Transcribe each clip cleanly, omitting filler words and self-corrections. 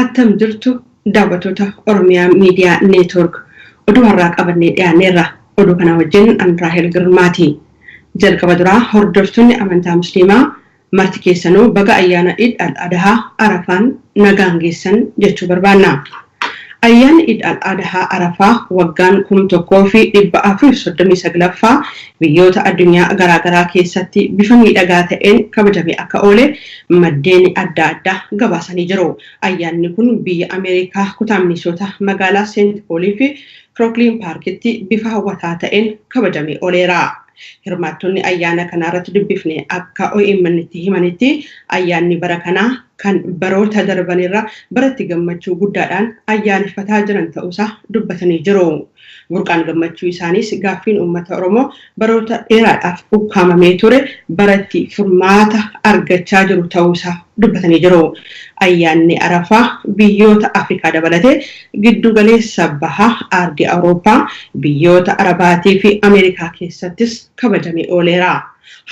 Attam jirtu daawwattoota Oromiyaa Miidiyaa Neetwork oduu har'aa qabannee dhiyaaneerra. Oduu kana wajjin Anraahel Girmaati. Jalqaba duraa hordoftoonni amantaa Musliimaa marti keessanuu baga ayyaana Eid al-Adhaa Arafaan nagaan geessan jechuu barbaanna. Ayyaanni Eid al-Adhaa Arafaa waggaan 1439ffaa biyyoota addunyaa garaagaraa keessatti bifa miidhagaa ta'een kabajamee akka oole maddeen adda addaa gabaasanii jiru. Ayyaanni kun biyya Ameerikaa kutaa Minnesota magaalaa Saint Paul fi Crooklyn Parkitti bifa hawwataa ta'een kabajamee ooleera. Hirmaattonni ayyaana kanarratti dubbifne akka OMN'tti himanitti ayyaanni bara kanaa kan baroota darbanirra baratti gammachuu guddaadhaan ayyaaneffataa jiran ta'uusaa dubbatanii jiru. Burqaan gammachuu isaanis gaaffiin uummata Oromoo baroota dheeraadhaaf ukkaamamee ture baratti furmaata argachaa jiru ta'uusaa dubbatanii jiru. Ayyaanni Arafaa biyyoota Afrikaa dabalatee giddu galeessa bahaa ardii Awurooppaa biyyoota Arabaatii fi Ameerikaa keessattis kabajamee ooleera.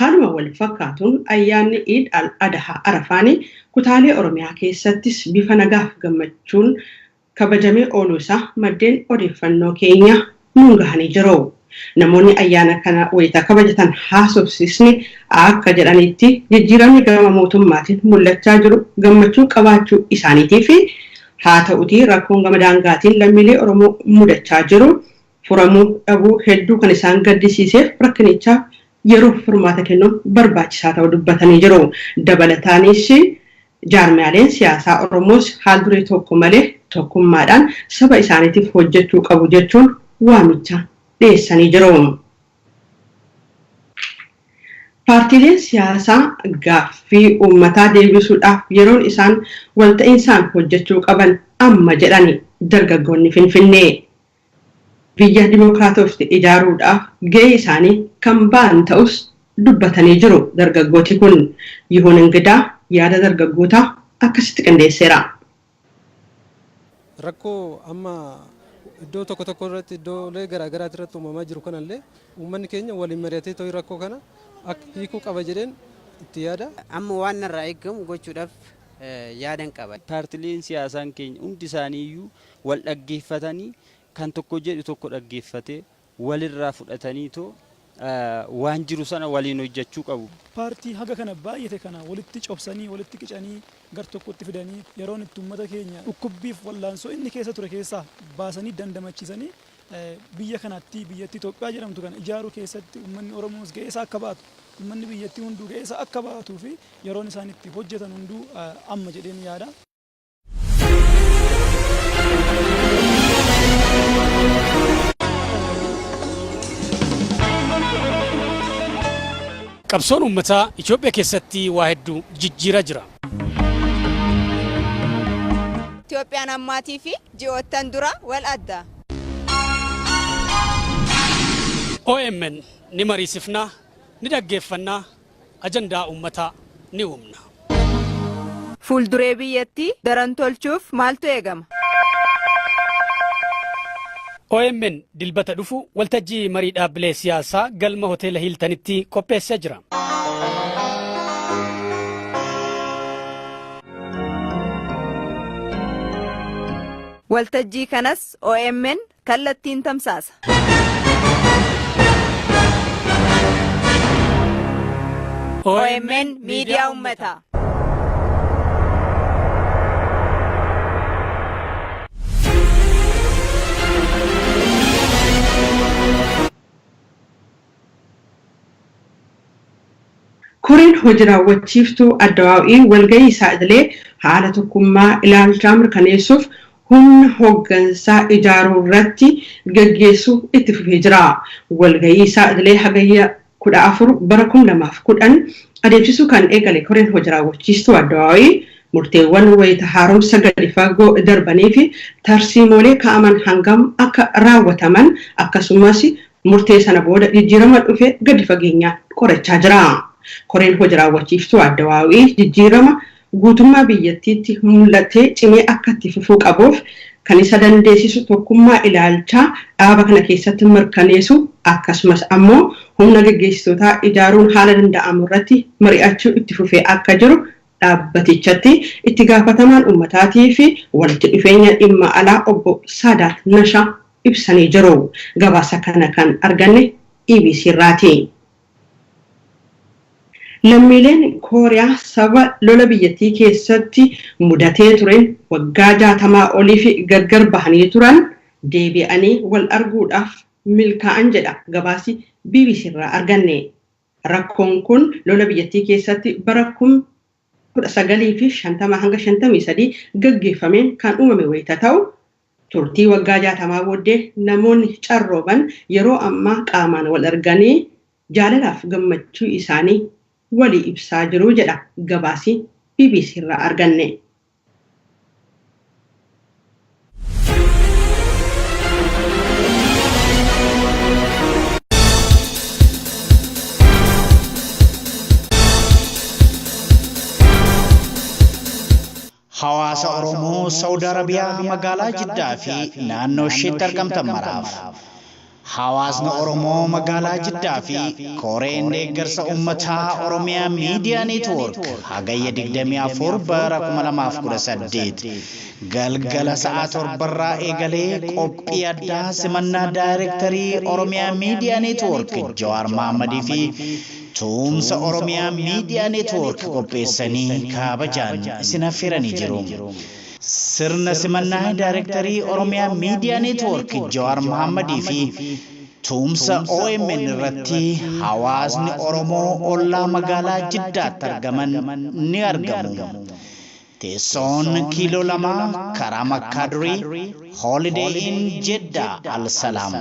Haaluma wal fakkaatuun ayyaanni Eid al-Adhaa Arafaanii kutaalee Oromiyaa keessattis bifa nagaaf gammachuun kabajamee ooluusaa maddeen odeeffannoo keenya nuun gahanii jiru. Namoonni ayyaana kana wayita kabajatan haasofsisni akka jedhanitti jijjiiramni gama mootummaatiin mul'achaa jiru gammachuu qabaachuu isaaniitii fi haa ta'utii rakkoon gama daangaatiin lammiilee Oromoo mudachaa jiru furamuu dhabuu hedduu kan isaan gaddisiiseef rakkinichaaf yeroo furmaata kennuun barbaachisaa ta'uu dubbatanii jiru. Dabalataanis jaarmiyaaleen siyaasaa Oromoos haal duree tokko malee tokkummaadhaan saba isaaniitiif hojjechuu qabu jechuun waamicha dhiyeessanii jiru. Paartiileen siyaasaa gaaffii uummataa deebisuudhaaf yeroon isaan walta'iinsaan hojjechuu qaban amma jedhani dargaggoonni Finfinnee. Biyya Dimookiraatawaa ijaaruudhaaf gahee isaanii kan ba'an ta'us dubbatanii jiru dargaggooti kun. Yihuun Ingidaa yaada dargaggootaa akkasitti qindeesseera. Rakkoo amma iddoo tokko irratti iddoolee garaagaraa irratti uumamaa jiru kanallee uummanni keenya waliin mari'atee ta'uu rakkoo kana akka hiikuu qaba jedheen itti yaada. Amma waan irraa eegamu gochuudhaaf yaadan qaba. Paartileen siyaasaan keenya hundi isaaniiyyuu wal dhaggeeffatanii kan tokko jedhu tokko dhaggeeffatee walirraa fudhatanii too waan jiru sana waliin hojjechuu qabu. Paartii haga kana baay'ate kana walitti cobsanii walitti qicanii gar tokkotti fidanii yeroon itti uummata keenya dhukkubbiif wallaansoo inni keessa ture keessaa baasanii dandamachiisanii biyya kanatti biyyattii Itoophiyaa jedhamtu kana ijaaruu keessatti uummanni Oromoos gahee isaa akka baatu uummanni biyyattii hunduu gahee isaa akka baatuu fi yeroon isaan itti hojjetan hunduu amma jedheen yaada. Qabsoon uummataa Itoophiyaa keessatti waa hedduu jijjiiraa jira. Itoophiyaan ammaatii fi ji'oottan dura wal adda. OMN ni mariisifnaa, ni dhaggeeffannaa, ajandaa uummataa ni uumna. Fuulduree biyyattii daran tolchuuf maaltu eegama? OMN dilbata dhufu waltajjii marii dhaabbilee siyaasaa galma hoteela Hiiltanitti qopheessee jira. Waltajjii kanas OMN kallattiin tamsaasa. OMN Miidiyaa Uummataa. Koreen hojii raawwachiiftuu addawaa'ii walgahii isaa idilee haala tokkummaa ilaalchaa mirkaneessuuf humna hooggansaa ijaaruu irratti gaggeessuu itti fufee jira. Walgahii isaa idilee hagayya 14 bara 2010 adeemsisuu kan eegale koreen hojii raawwachiiftuu addawaa'ii murteewwan wayita haaromsa gadi fagoo darbanii fi tarsiimoolee kaa'aman hangam akka raawwataman akkasumas murtee sana booda jijjiirama dhufe gadi fageenyaan qorachaa jira. Koreen hojii raawwachiiftuu addawaa'ii jijjiirama guutummaa biyyattiitti mul'atee cimee akka itti fufuu qabuuf kan isa dandeessisu tokkummaa ilaalchaa dhaaba kana keessatti mirkaneessu akkasumas ammoo humna gaggeessitootaa ijaaruun haala danda'amu irratti mari'achuu itti fufee akka jiru dhaabbatichatti itti gaafatamaan ummataatii fi walitti dhufeenya dhimma alaa obbo Saadaat Nashaa ibsanii jiru. Gabaasa kana kan arganne EBC irraati. Lammiileen Kooriyaa saba lola biyyattii keessatti mudatee turen waggaa 60 olii fi gargar bahanii turan deebi'anii wal arguudhaaf milkaa'an jedha gabaasi BBC irraa arganne. Rakkoon kun lola biyyattii keessatti bara 1950 hanga 53 gaggeeffameen kan uumame wayita ta'u turtii waggaa 60 booddee namoonni carrooban yeroo ammaa qaamaan wal arganii jaalalaaf gammachuu isaanii walii ibsaa jiru jedha gabaasi BBC irraa arganne. Hawaasa Oromoo Saudi Arabiyaa magaalaa Jiddaa fi naannoo isheetti argamtan maraaf. Hawaasni Oromoo magaalaa Jiddaa fi Koreen deeggarsa uummataa Oromiyaa Miidiyaa Neetwoork hagayya 24 bara 2018 galgala sa'a 7 irraa eegalee qophii addaa simannaa daayirektarii Oromiyaa Miidiyaa Neetwoork Jawaar Mahammadii fi Tumsa Oromiyaa Miidiyaa Neetwoork qopheessanii kabajaan isin affeeranii jiru. Sirna simannaa daayirektarii Oromiyaa Miidiyaa Neetwoork Jawaar Mahammadii fi Tumsa OMN irratti hawaasni Oromoo ollaa magaalaa Jiddaatti argaman ni argamu. Teessoon kiiloo 2 karaa Makkaa Durii Holiday Inn Jeddah Al Salaam.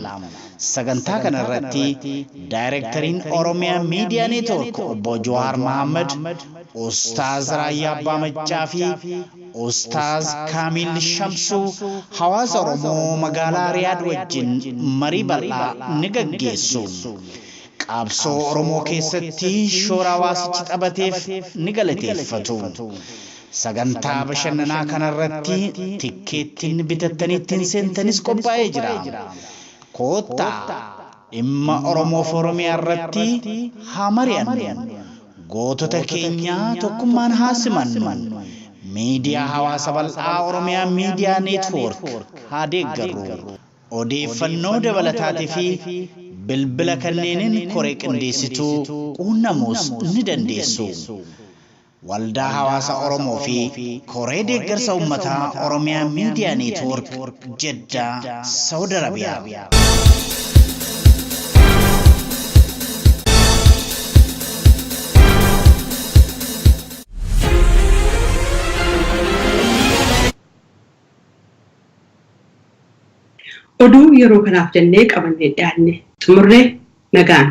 Sagantaa kana irratti daayirektariin Oromiyaa Miidiyaa Neetwoork obbo Jawaar Mahammad, Ustaaz Raayyaa Abbaa Maccaa fi Ustaaz Kaamil Shamsuu hawaasa Oromoo magaalaa Riyaad wajjin marii bal'aa ni gaggeessu. Qabsoo Oromoo keessatti shoora hawaasichi taphateef ni galateeffatu. Sagantaa bashannanaa kanarratti tikkeettiin bitattanii ittiin seentanis qophaa'ee jira. Koottaa dhimma Oromoof Oromiyaa irratti haa mari'annu. Gootota keenyaa tokkummaan haa simannu. Miidiyaa hawaasa bal'aa Oromiyaa Miidiyaa Neetwoork haa deeggarru. Odeeffannoo dabalataatii fi bilbila kanneeniin koree qindeessituu quunnamuus ni dandeessu. Waldaa hawaasa Oromoo fi koree deeggarsa uummataa Oromiyaa Miidiyaa Neetwoork Jeddaa Saudi Arabiyaa. Oduu yeroo kanaaf jennee qabannee dhiyaanne xumurree nagaan.